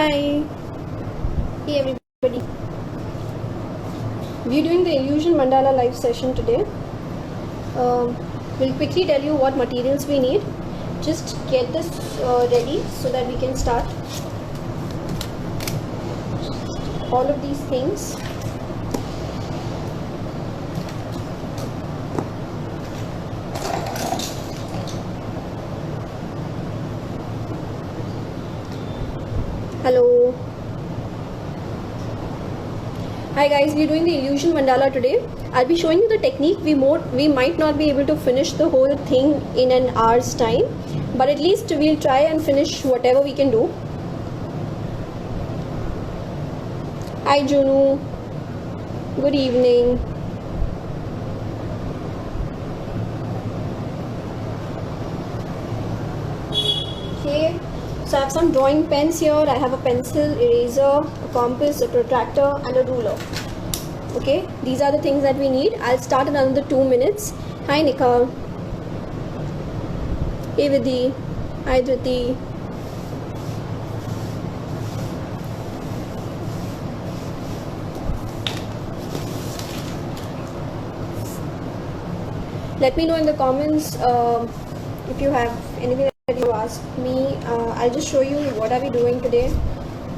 Hi. Hey everybody. We're doing the Illusion Mandala live session today. We'll quickly tell you what materials we need. Just get this ready so that we can start. All of these things. Hello. Hi guys, we're doing the Illusion Mandala today. I'll be showing you the technique. We might not be able to finish the whole thing in an hour's time, but at least we'll try and finish whatever we can do. Hi Junu. Good evening. Okay. So I have some drawing pens here. I have a pencil, eraser, a compass, a protractor and a ruler. Okay, these are the things that we need. I'll start in another 2 minutes. Hi Nikha. Hey Vidhi. Hi Dhriti. Let me know in the comments if you have anything that you ask me. I'll just show you what are we doing today.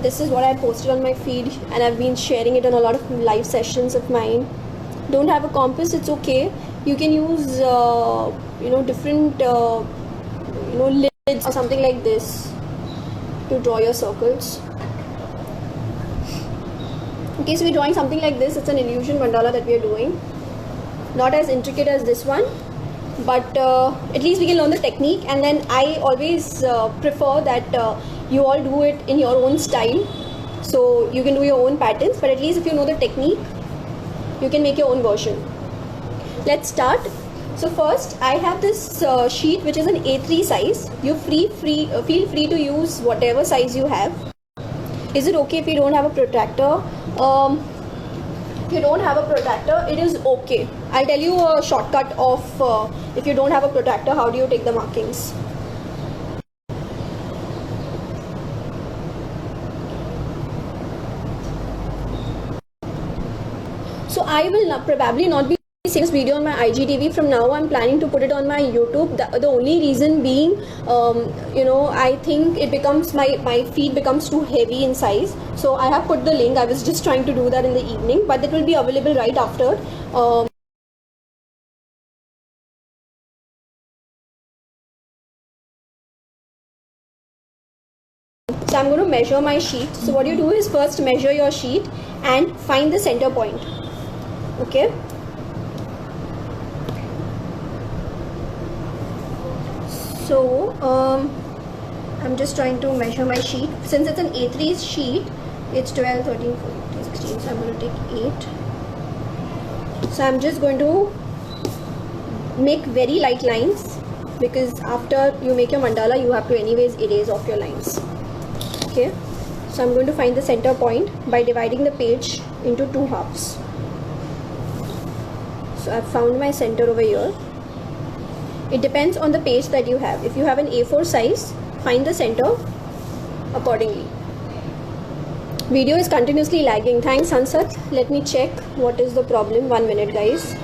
This is what I posted on my feed and I've been sharing it on a lot of live sessions of mine. Don't have a compass, it's okay. You can use different lids or something like this to draw your circles. Okay, so we're drawing something like this. It's an illusion mandala that we are doing. Not as intricate as this one, but at least we can learn the technique. And then I always prefer that you all do it in your own style, so you can do your own patterns, but at least if you know the technique, you can make your own version. Let's start. So first I have this sheet which is an A3 size. You feel free to use whatever size you have. Is it okay if you don't have a protractor? If you don't have a protractor, it is okay. I'll tell you a shortcut of if you don't have a protractor, how do you take the markings. So I will probably not be seeing this video on my IGTV from now. I'm planning to put it on my YouTube. The only reason being, I think it becomes my feed becomes too heavy in size. So I have put the link. I was just trying to do that in the evening, but it will be available right after. So I'm going to measure my sheet. So what you do is first measure your sheet and find the center point. Okay. So I'm just trying to measure my sheet. Since it's an A3 sheet, it's 12, 13, 14, 16. So I'm going to take 8. So I'm just going to make very light lines, because after you make your mandala, you have to anyways erase off your lines. Okay. So I'm going to find the center point by dividing the page into 2 halves. So I've found my center over here. It depends on the page that you have. If you have an A4 size, find the center accordingly. Video is continuously lagging. Thanks Hansat. Let me check what is the problem. 1 minute guys.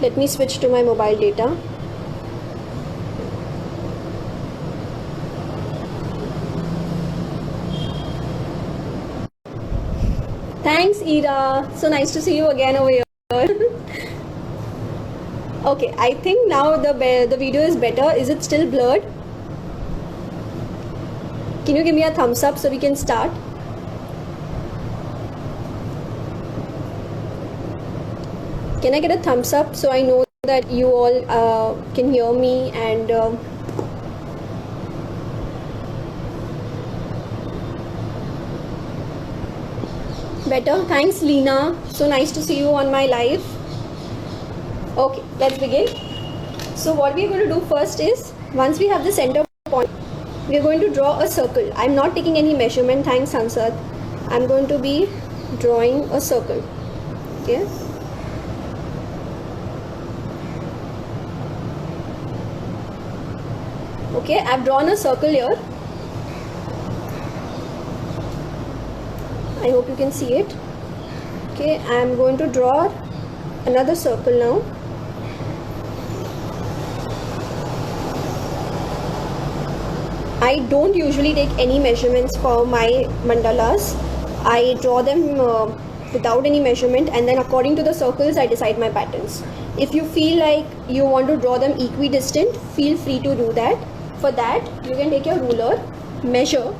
Let me switch to my mobile data. Thanks Ira. So nice to see you again over here. Okay, I think now the video is better. Is it still blurred? Can you give me a thumbs up so we can start? Can I get a thumbs up so I know that you all can hear me and better? Thanks Leena. So nice to see you on my live. Okay, let's begin. So what we are going to do first is, once we have the center point, we are going to draw a circle. I'm not taking any measurement. Thanks Hansat. I'm going to be drawing a circle. Okay. Okay, I've drawn a circle here. I hope you can see it. Okay, I am going to draw another circle now. I don't usually take any measurements for my mandalas. I draw them without any measurement, and then according to the circles I decide my patterns. If you feel like you want to draw them equidistant, feel free to do that. For that, you can take your ruler, measure.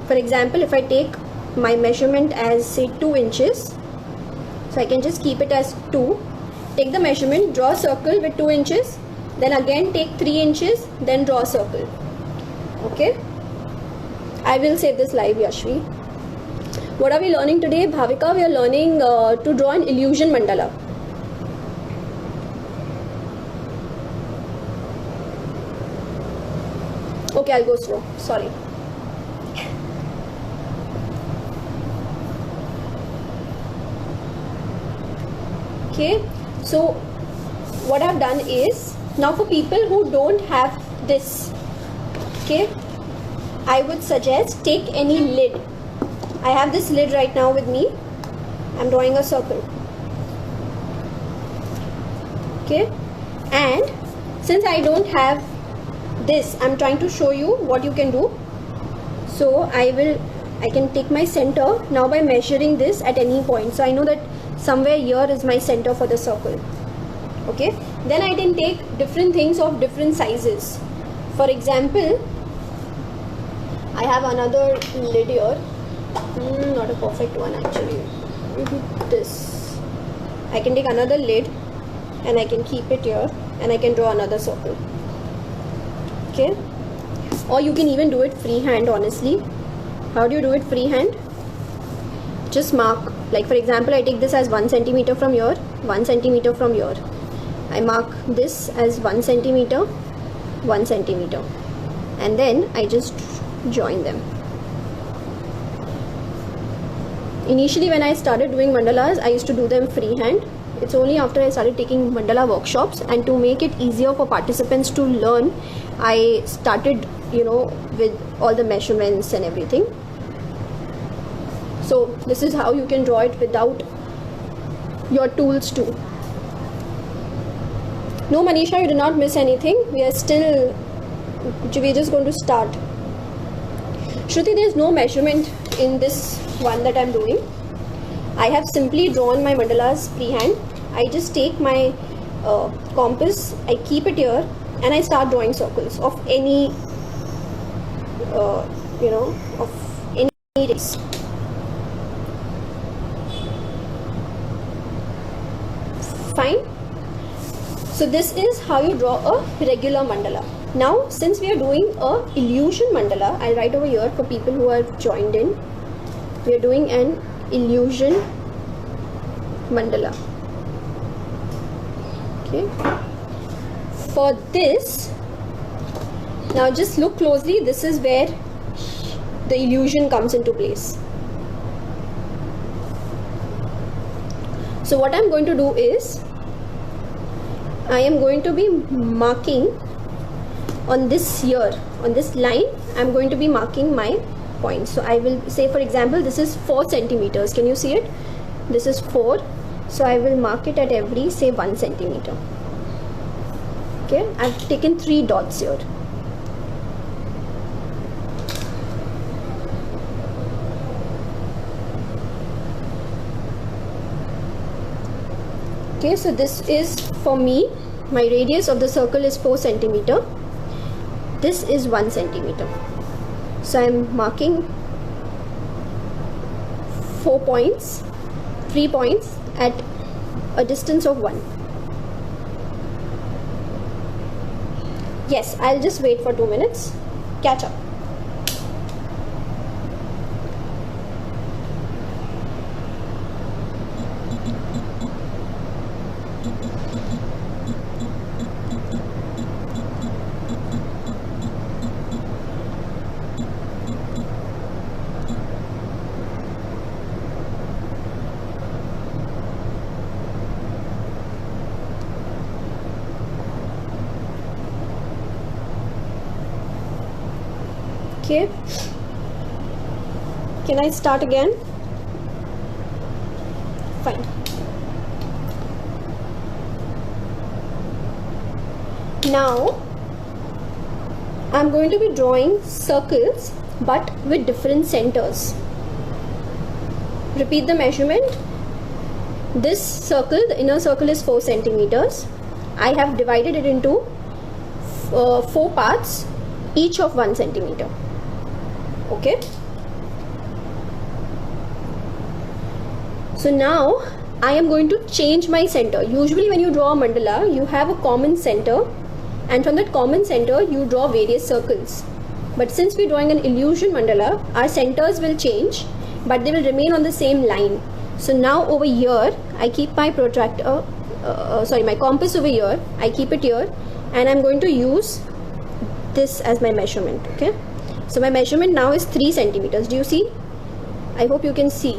For example, if I take my measurement as say 2 inches, so I can just keep it as 2. Take the measurement, draw a circle with 2 inches, then again take 3 inches, then draw a circle. Okay, I will save this live, Yashvi. What are we learning today, Bhavika? We are learning to draw an illusion mandala. Okay, I'll go slow. Sorry. Okay, so what I've done is, now for people who don't have this, okay, I would suggest take any lid. I have this lid right now with me. I'm drawing a circle. Okay, and since I don't have this, I'm trying to show you what you can do. So I can take my center now by measuring this at any point. So I know that somewhere here is my center for the circle. Okay, then I can take different things of different sizes. For example, I have another lid here. Not a perfect one actually. Maybe this. I can take another lid and I can keep it here and I can draw another circle. Okay, or you can even do it freehand. Honestly, how do you do it freehand? Just mark, like for example, I take this as 1 centimeter from here, 1 centimeter from here. I mark this as 1 centimeter, 1 centimeter, and then I just join them. Initially when I started doing mandalas, I used to do them freehand. It's only after I started taking mandala workshops, and to make it easier for participants to learn, I started, with all the measurements and everything. So this is how you can draw it without your tools too. No, Manisha, you did not miss anything. We're just going to start. Shruti, there is no measurement in this one that I'm doing. I have simply drawn my mandalas freehand. I just take my compass, I keep it here, and I start drawing circles of any, of any race. Fine. So this is how you draw a regular mandala. Now, since we are doing a illusion mandala, I'll write over here for people who are joined in. We are doing an illusion mandala. Okay. For this, now just look closely. This is where the illusion comes into place. So what I'm going to do is, I am going to be marking on this here, on this line, I'm going to be marking my points. So I will say, for example, this is 4 centimeters. Can you see it? This is 4. So I will mark it at every, say, 1 centimeter. Okay, I've taken 3 dots here. Okay, so this is for me, my radius of the circle is 4 centimeter. This is 1 centimeter. So I'm marking 4 points, 3 points at a distance of 1. Yes, I'll just wait for 2 minutes. Catch up. Okay, can I start again? Fine. Now I'm going to be drawing circles but with different centers. Repeat the measurement. This circle, the inner circle, is 4 centimeters. I have divided it into 4 parts, each of 1 centimeter. Okay. So now I am going to change my center. Usually when you draw a mandala, you have a common center, and from that common center you draw various circles. But since we're drawing an illusion mandala, our centers will change, but they will remain on the same line. So now over here, I keep my protractor, my compass over here, I keep it here, and I'm going to use this as my measurement. Okay. So my measurement now is 3 centimeters. Do you see? I hope you can see.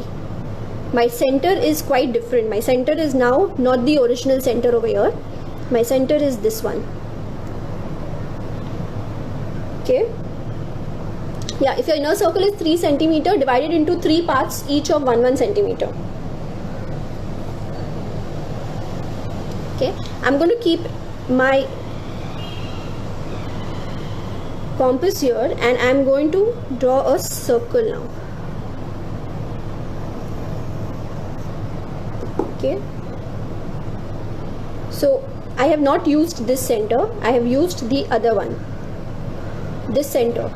My center is quite different. My center is now not the original center over here. My center is this one. Okay. Yeah, if your inner circle is 3 centimeter, divided into 3 parts, each of 1 centimeter. Okay, I'm going to keep my compass here and I'm going to draw a circle now. Okay, so I have not used this center, I have used the other one, this center.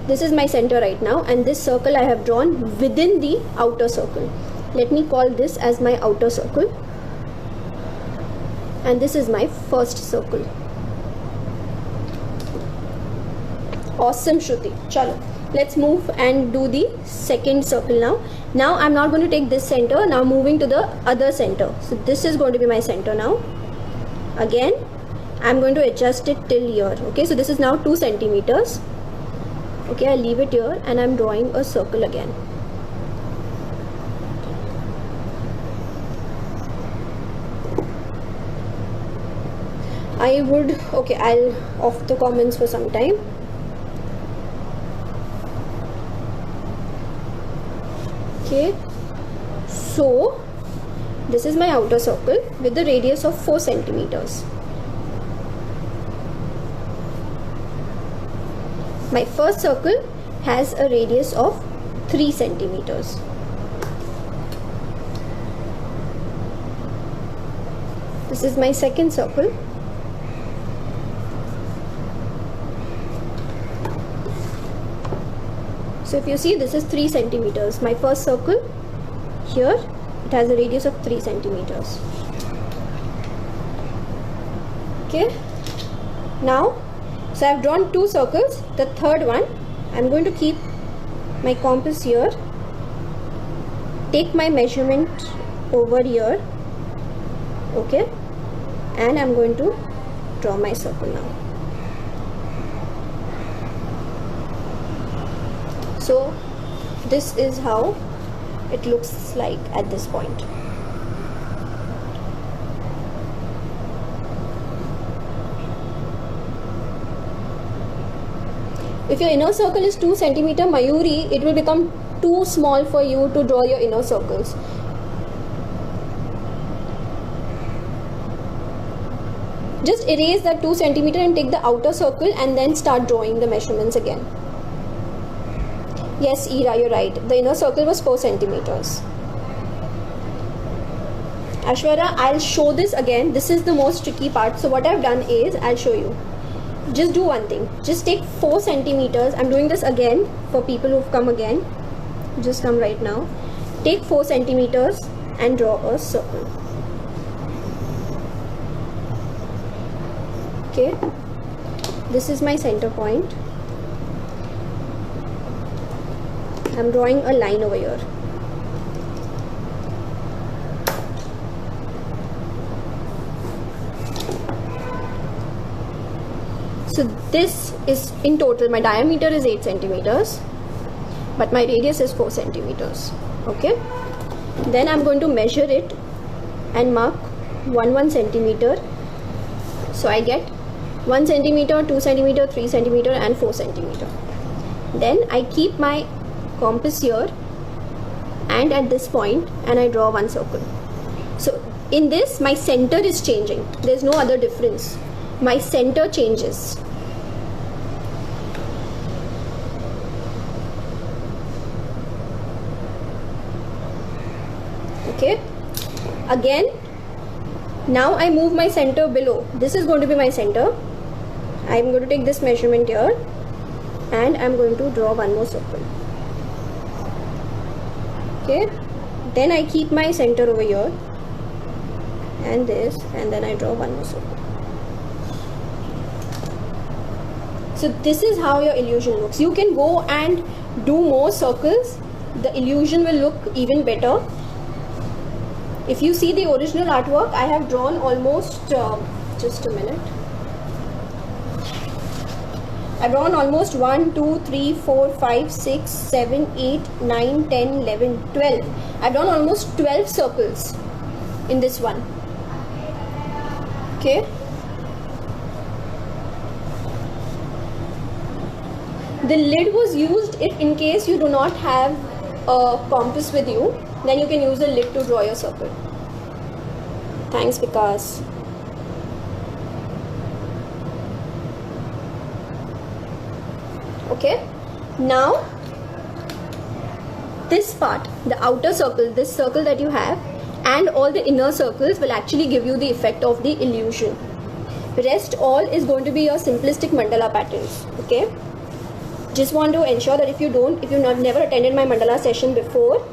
This is my center right now, and this circle I have drawn within the outer circle. Let me call this as my outer circle, and this is my first circle. Awesome, Shruti. Chalo, let's move and do the second circle now. Now I'm not going to take this center, now moving to the other center. So this is going to be my center now. Again, I'm going to adjust it till here. Okay, so this is now 2 centimeters. Okay, I leave it here and I'm drawing a circle again. I'll off the comments for some time. Okay, so this is my outer circle with the radius of 4 centimeters. My first circle has a radius of 3 centimeters. This is my second circle. So if you see, this is 3 centimeters. My first circle here, it has a radius of 3 centimeters. Okay, now so I have drawn 2 circles. The third one, I am going to keep my compass here, take my measurement over here, okay, and I am going to draw my circle now. So this is how it looks like at this point. If your inner circle is 2 centimeter, Mayuri, it will become too small for you to draw your inner circles. Just erase that 2 centimeter and take the outer circle and then start drawing the measurements again. Yes, Ira, you're right. The inner circle was 4 centimeters. Ashwara, I'll show this again. This is the most tricky part. So what I've done is, I'll show you. Just do one thing. Just take 4 centimeters. I'm doing this again for people who've come again. Just come right now. Take 4 centimeters and draw a circle. Okay. This is my center point. I'm drawing a line over here. So this is in total, my diameter is 8 centimeters, but my radius is 4 centimeters. Okay. Then I'm going to measure it and mark 1 centimeter. So I get 1 centimeter, 2 centimeter, 3 centimeter and 4 centimeter. Then I keep my compass here and at this point and I draw one circle. So in this, my center is changing. There's no other difference. My center changes. Okay. Again, now I move my center below. This is going to be my center. I'm going to take this measurement here and I'm going to draw one more circle. Okay. Then I keep my center over here and this, and then I draw one more circle. So this is how your illusion looks. You can go and do more circles. The illusion will look even better. If you see the original artwork, I have drawn almost, just a minute. I've drawn almost 1, 2, 3, 4, 5, 6, 7, 8, 9, 10, 11, 12. I've drawn almost 12 circles in this one. Okay. The lid was used if in case you do not have a compass with you, then you can use a lid to draw your circle. Thanks, Vikas. Okay, now this part, the outer circle, this circle that you have, and all the inner circles will actually give you the effect of the illusion. Rest all is going to be your simplistic mandala patterns. Okay, just want to ensure that if you've never attended my mandala session before,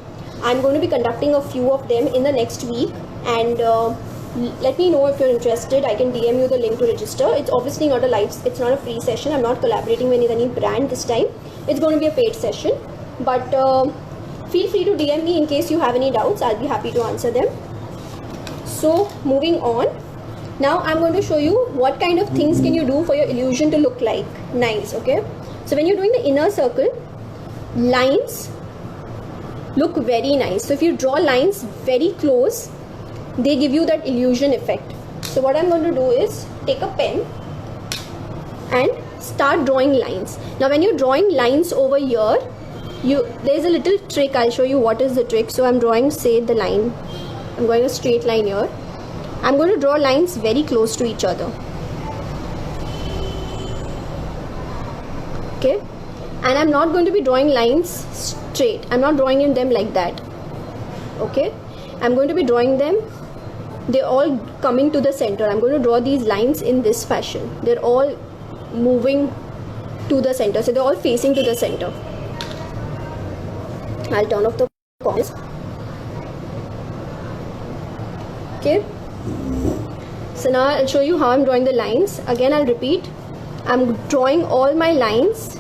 I'm going to be conducting a few of them in the next week, and let me know if you're interested. I can DM you the link to register. It's obviously not a live, it's not a free session. I'm not collaborating with any brand this time. It's going to be a paid session, but feel free to DM me in case you have any doubts. I'll be happy to answer them. So moving on, now I'm going to show you what kind of things can you do for your illusion to look like nice. Okay, so when you're doing the inner circle, lines look very nice. So if you draw lines very close, they give you that illusion effect. So what I'm going to do is take a pen and start drawing lines. Now when you're drawing lines over here, there's a little trick. I'll show you what is the trick. So I'm drawing, say, the line. I'm going a straight line here. I'm going to draw lines very close to each other. Okay, and I'm not going to be drawing lines straight. I'm not drawing in them like that. Okay, I'm going to be drawing them, they're all coming to the center. I'm going to draw these lines in this fashion. They're all moving to the center, so they're all facing to the center. I'll turn off the corners. Okay, so now I'll show you how I'm drawing the lines. Again, I'll repeat. I'm drawing all my lines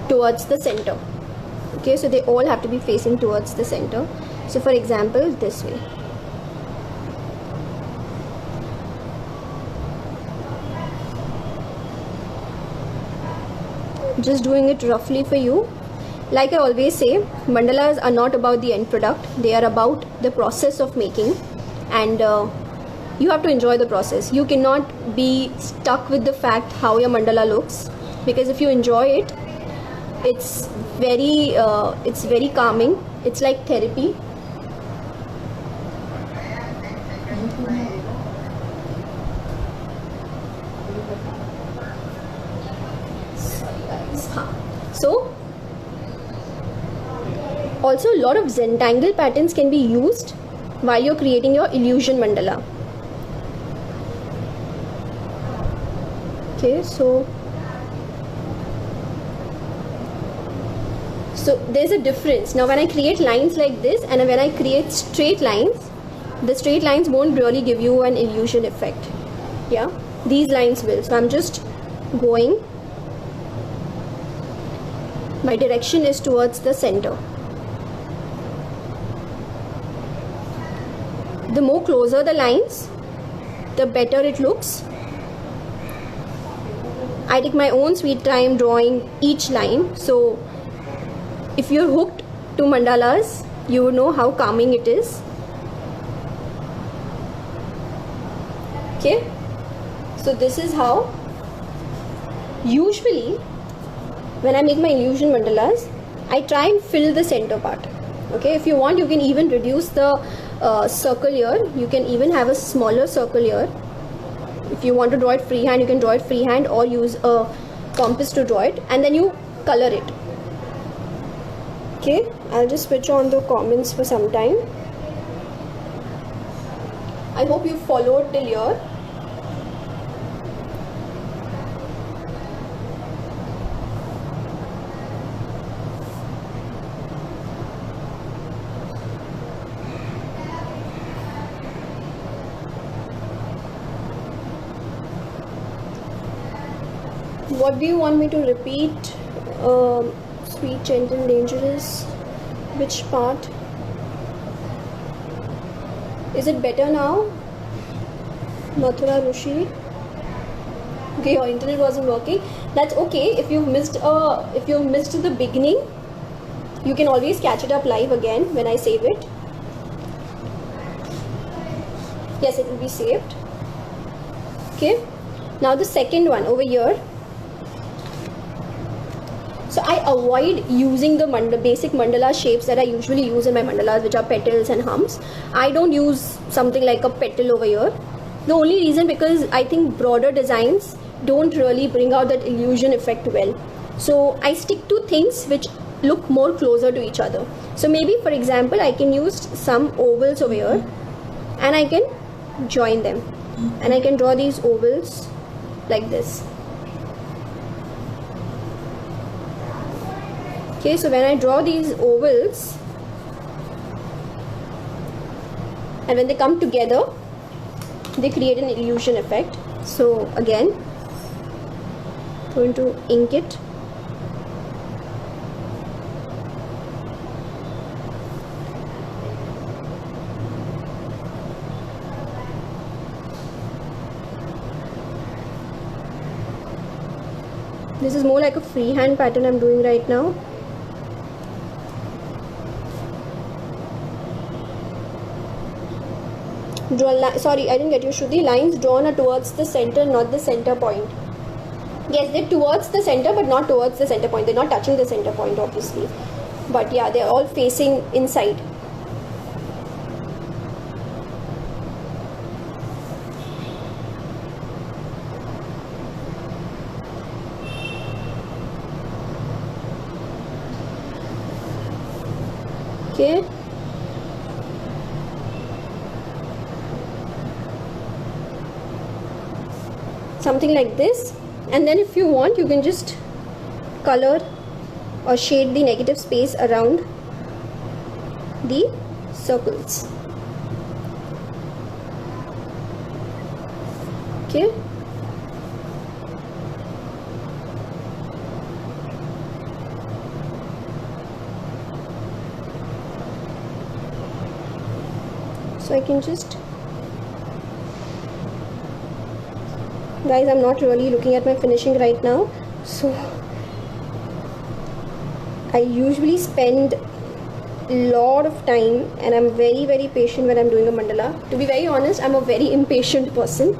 towards the center. Okay, so they all have to be facing towards the center. So for example, this way. Just doing it roughly for you. Like I always say, mandalas are not about the end product. They are about the process of making, and you have to enjoy the process. You cannot be stuck with the fact how your mandala looks, because if you enjoy it, it's very calming. It's like therapy. So also a lot of Zentangle patterns can be used while you're creating your illusion mandala. Okay, so there's a difference. Now when I create lines like this and when I create straight lines, the straight lines won't really give you an illusion effect. Yeah, these lines will. So I'm just going, my direction is towards the center. The more closer the lines, the better it looks. I take my own sweet time drawing each line. So if you're hooked to mandalas, you will know how calming it is. Okay, so this is how usually when I make my illusion mandalas, I try and fill the center part. Okay, if you want, you can even reduce the circle here. You can even have a smaller circle here. If you want to draw it freehand, you can draw it freehand or use a compass to draw it, and then you color it. Okay, I'll just switch on the comments for some time. I hope you followed till here. What do you want me to repeat? Sweet, gentle, dangerous. Which part? Is it better now? Mathura Rushi. Okay, your internet wasn't working. That's okay. If you missed the beginning, you can always catch it up live again when I save it. Yes, it will be saved. Okay. Now the second one over here. So I avoid using the basic mandala shapes that I usually use in my mandalas, which are petals and humps. I don't use something like a petal over here. The only reason, because I think broader designs don't really bring out that illusion effect well. So I stick to things which look more closer to each other. So maybe, for example, I can use some ovals over here and I can join them. And I can draw these ovals like this. Okay, so when I draw these ovals and when they come together, they create an illusion effect. So again, going to ink it. This is more like a freehand pattern I'm doing right now. Sorry, I didn't get you, Shruti. Lines drawn are towards the center, not the center point. Yes, they're towards the center, but not towards the center point. They're not touching the center point, obviously. But yeah, they're all facing inside. Okay. Something like this, and then if you want, you can just color or shade the negative space around the circles. Okay. So I can just, guys, I'm not really looking at my finishing right now, so I usually spend a lot of time and I'm very patient when I'm doing a mandala. To be very honest, I'm a very impatient person.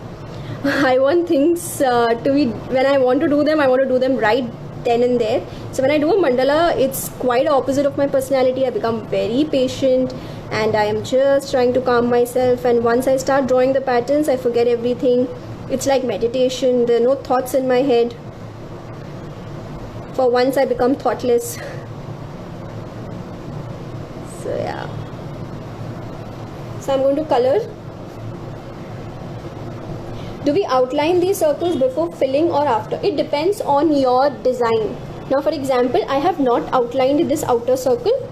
I want things to be, when I want to do them, I want to do them right then and there. So when I do a mandala, it's quite opposite of my personality. I become very patient and I am just trying to calm myself, and once I start drawing the patterns, I forget everything. It's like meditation. There are no thoughts in my head. For once I become thoughtless. So yeah. So I'm going to color. Do we outline these circles before filling or after? It depends on your design. Now for example, I have not outlined this outer circle,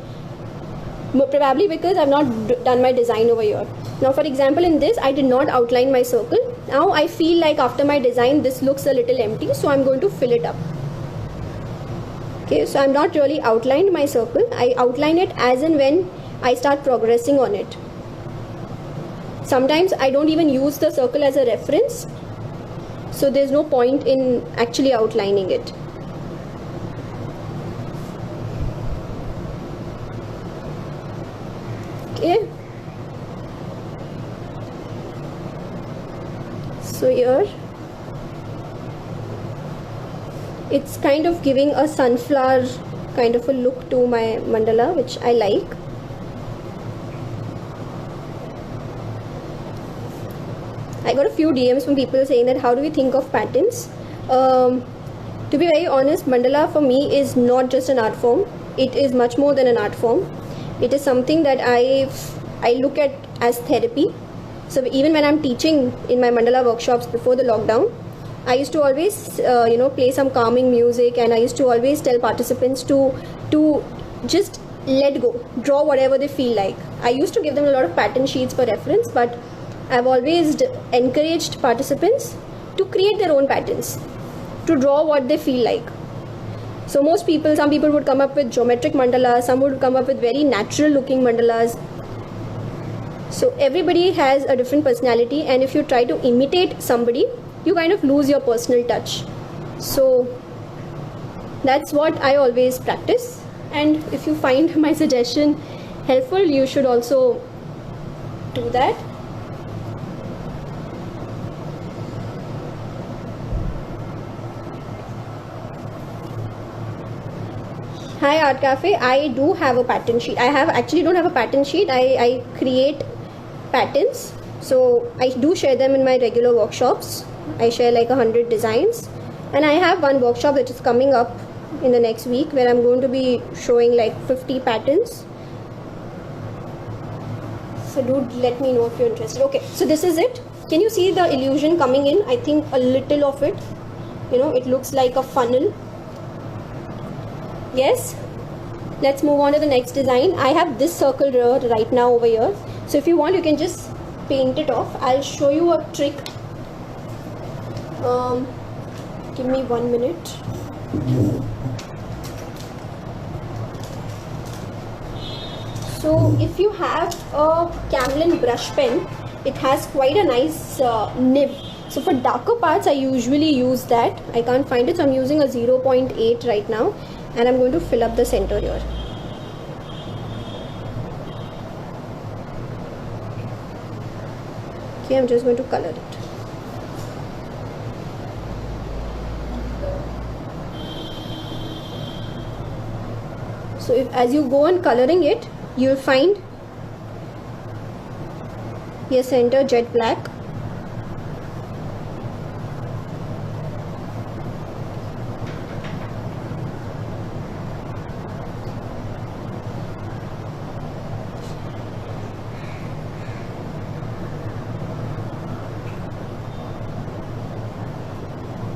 probably because I've not done my design over here. Now for example, in this I did not outline my circle. Now I feel like after my design this looks a little empty, so I'm going to fill it up. Okay, so I'm not really outlined my circle. I outline it as and when I start progressing on it. Sometimes I don't even use the circle as a reference, so there's no point in actually outlining it. Okay. So here it's kind of giving a sunflower kind of a look to my mandala, which I like. I got a few DMs from people saying that how do we think of patterns. To be very honest, mandala for me is not just an art form. It is much more than an art form. It is something that I look at as therapy. So even when I'm teaching in my mandala workshops before the lockdown, I used to always play some calming music, and I used to always tell participants to just let go, draw whatever they feel like. I used to give them a lot of pattern sheets for reference, but I've always encouraged participants to create their own patterns, to draw what they feel like. So some people would come up with geometric mandalas, some would come up with very natural looking mandalas. So everybody has a different personality, and if you try to imitate somebody, you kind of lose your personal touch. So that's what I always practice. And if you find my suggestion helpful, you should also do that. Hi Art Cafe, I do have a pattern sheet. I actually don't have a pattern sheet. I create patterns. So I do share them in my regular workshops. I share like 100 designs. And I have one workshop that is coming up in the next week where I'm going to be showing like 50 patterns. So do let me know if you're interested. Okay, so this is it. Can you see the illusion coming in? I think a little of it. It looks like a funnel. Yes. Let's move on to the next design. I have this circle here right now over here. So if you want, you can just paint it off. I'll show you a trick. Give me 1 minute. So if you have a Camlin brush pen, it has quite a nice nib. So for darker parts, I usually use that. I can't find it, so I'm using a 0.8 right now, and I'm going to fill up the center here. Okay, I'm just going to color it. So as you go on coloring it, you'll find your center jet black.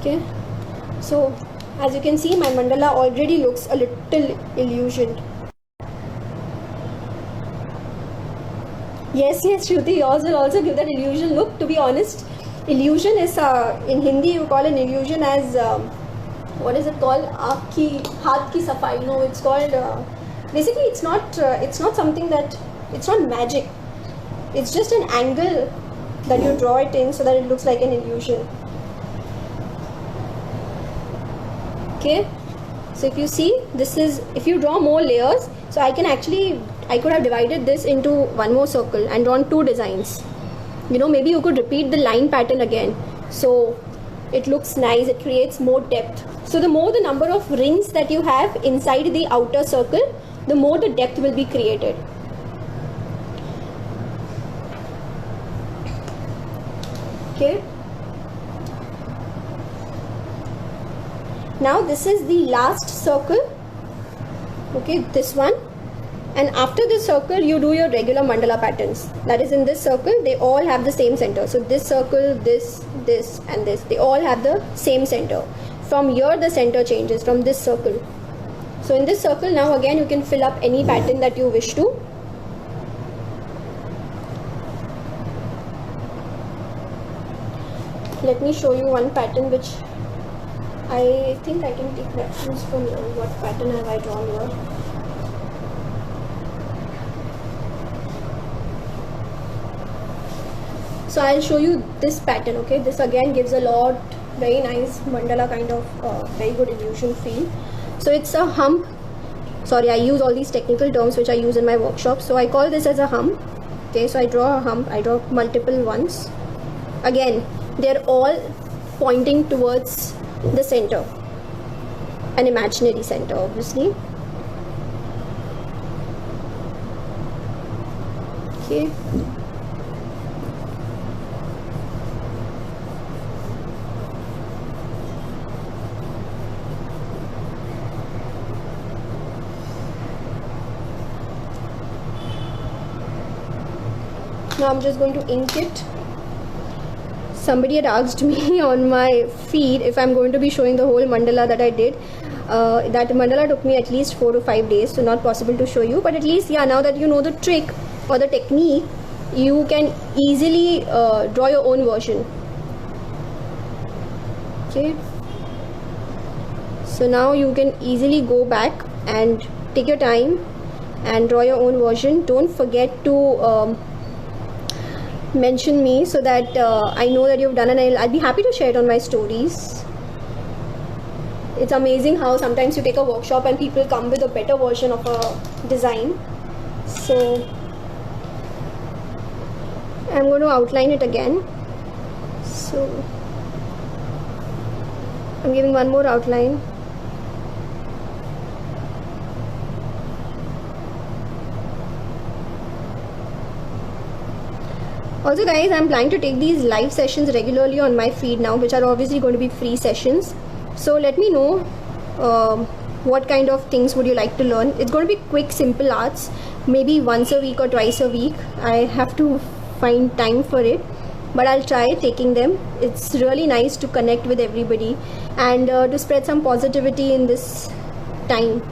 Okay, so as you can see, my mandala already looks a little illusioned. Yes, Shruti, yours will also give that illusion look. To be honest, illusion is in Hindi you call an illusion as what is it called? Aapki haath ki safai. No, it's called basically it's not something that, it's not magic. It's just an angle that you draw it in so that it looks like an illusion. Okay, so if you see, this is, if you draw more layers, so I could have divided this into one more circle and drawn 2 designs. Maybe you could repeat the line pattern again, so it looks nice, it creates more depth. So the more the number of rings that you have inside the outer circle, the more the depth will be created. Okay. Now this is the last circle. Okay, this one. And after this circle, you do your regular mandala patterns. That is, in this circle, they all have the same center. So this circle, this, and this, they all have the same center. From here, the center changes from this circle. So in this circle, now again, you can fill up any pattern that you wish to. Let me show you one pattern which I think I can take reference from here. What pattern have I drawn here? So I'll show you this pattern. Okay, this again gives a lot, very nice mandala kind of very good illusion feel. So it's a hump. Sorry, I use all these technical terms which I use in my workshop. So I call this as a hump. Okay, so I draw a hump. I draw multiple ones. Again, they're all pointing towards the center, an imaginary center, obviously. Okay. Now I'm just going to ink it. Somebody had asked me on my feed if I'm going to be showing the whole mandala that I did. That mandala took me at least 4 to 5 days, so not possible to show you. But at least, yeah, now that you know the trick or the technique, you can easily draw your own version. Okay. So now you can easily go back and take your time and draw your own version. Don't forget to mention me so that I know that you've done, and I'll be happy to share it on my stories. It's amazing how sometimes you take a workshop and people come with a better version of a design. So I'm going to outline it again. So I'm giving one more outline. Also guys, I'm planning to take these live sessions regularly on my feed now, which are obviously going to be free sessions. So let me know what kind of things would you like to learn. It's going to be quick, simple arts, maybe once a week or twice a week. I have to find time for it, but I'll try taking them. It's really nice to connect with everybody and to spread some positivity in this time.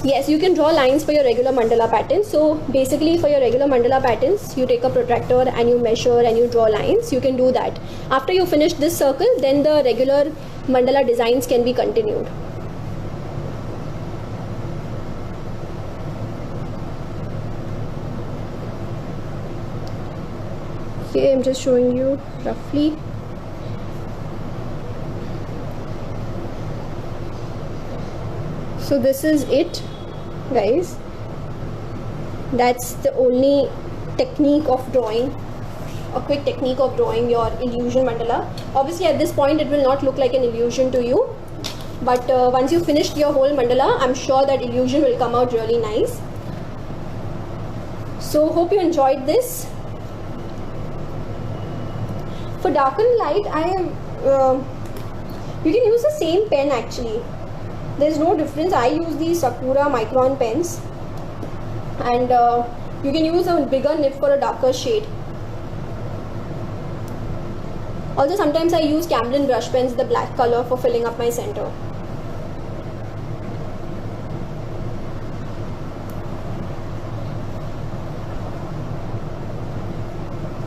Yes, you can draw lines for your regular mandala patterns. So basically for your regular mandala patterns, you take a protractor and you measure and you draw lines. You can do that. After you finish this circle, then the regular mandala designs can be continued. Okay, I'm just showing you roughly. So this is it, guys. That's the only technique of drawing, a quick technique of drawing your illusion mandala. Obviously at this point it will not look like an illusion to you, but once you finished your whole mandala, I'm sure that illusion will come out really nice. So hope you enjoyed this. For darken light, you can use the same pen actually. There's no difference. I use these Sakura Micron pens, and you can use a bigger nib for a darker shade. Also sometimes I use Camlin brush pens, the black color, for filling up my center.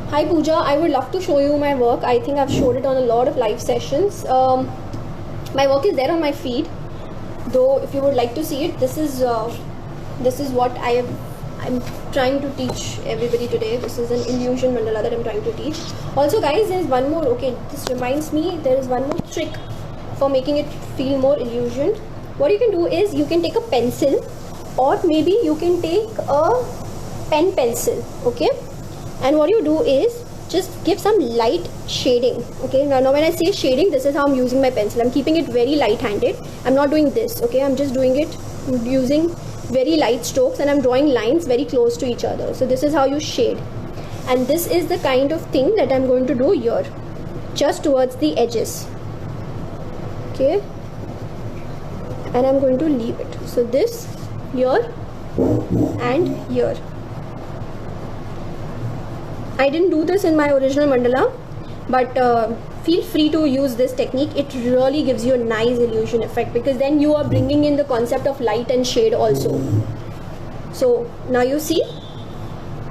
Hi Pooja, I would love to show you my work. I think I've showed it on a lot of live sessions. My work is there on my feed. Though if you would like to see it, this is what I'm trying to teach everybody today. This is an illusion mandala that I'm trying to teach. Also guys, there's one more. Okay, this reminds me, there is one more trick for making it feel more illusion. What you can do is you can take a pencil, or maybe you can take a pen pencil. Okay, and what you do is just give some light shading. Okay, now when I say shading, this is how I'm using my pencil. I'm keeping it very light handed. I'm not doing this. Okay, I'm just doing it using very light strokes, and I'm drawing lines very close to each other. So this is how you shade, and this is the kind of thing that I'm going to do here, just towards the edges. Okay, and I'm going to leave it. So this here and here. I didn't do this in my original mandala, but feel free to use this technique. It really gives you a nice illusion effect, because then you are bringing in the concept of light and shade also. So now you see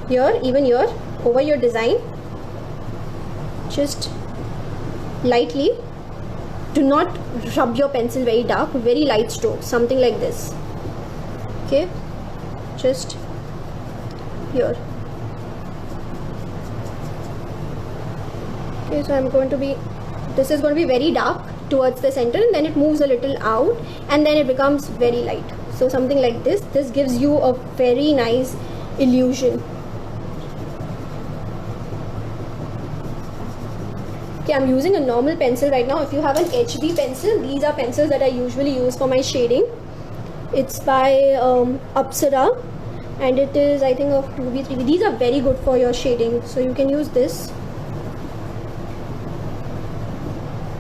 here, even here over your design, just lightly, do not rub your pencil very dark, very light strokes, something like this. Okay, just here. Okay, so this is going to be very dark towards the center, and then it moves a little out, and then it becomes very light. So something like this. This gives you a very nice illusion. Okay, I'm using a normal pencil right now. If you have an HB pencil, these are pencils that I usually use for my shading. It's by Apsara, and it is, I think, of 2B, 3B. These are very good for your shading, so you can use this.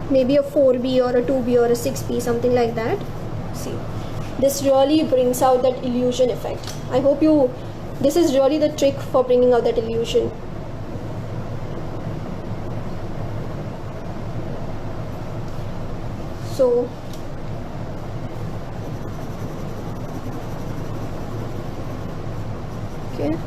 Maybe a 4B or a 2B or a 6B, something like that. See, this really brings out that illusion effect. I hope this is really the trick for bringing out that illusion. So okay,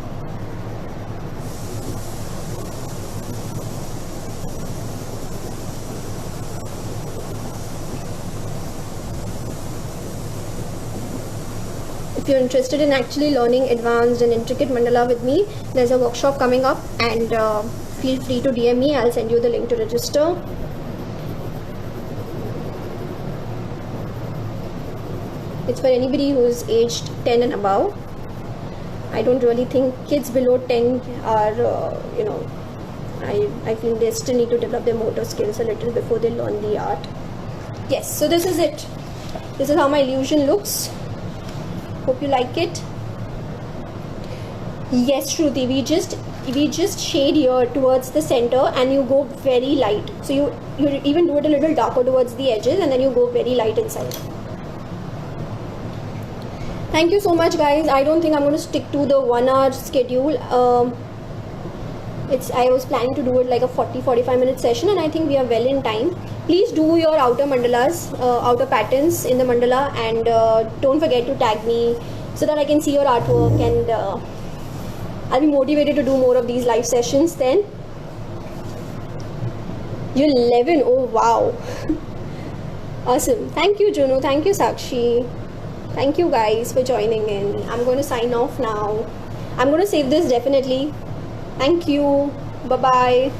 if you're interested in actually learning advanced and intricate mandala with me, there's a workshop coming up, and feel free to DM me. I'll send you the link to register. It's for anybody who's aged 10 and above. I don't really think kids below 10 are, I feel they still need to develop their motor skills a little before they learn the art. Yes, so this is it. This is how my illusion looks. Hope you like it. Yes, Shruti, we just shade here towards the center, and you go very light. So you even do it a little darker towards the edges, and then you go very light inside. Thank you so much, guys. I don't think I'm going to stick to the 1 hour schedule. I was planning to do it like a 40-45 minute session, and I think we are well in time. Please do your outer mandalas, outer patterns in the mandala, and don't forget to tag me so that I can see your artwork, and I'll be motivated to do more of these live sessions then. You're 11. Oh wow. Awesome. Thank you, Juno. Thank you, Sakshi. Thank you guys for joining in. I'm going to sign off now. I'm going to save this definitely. Thank you. Bye-bye.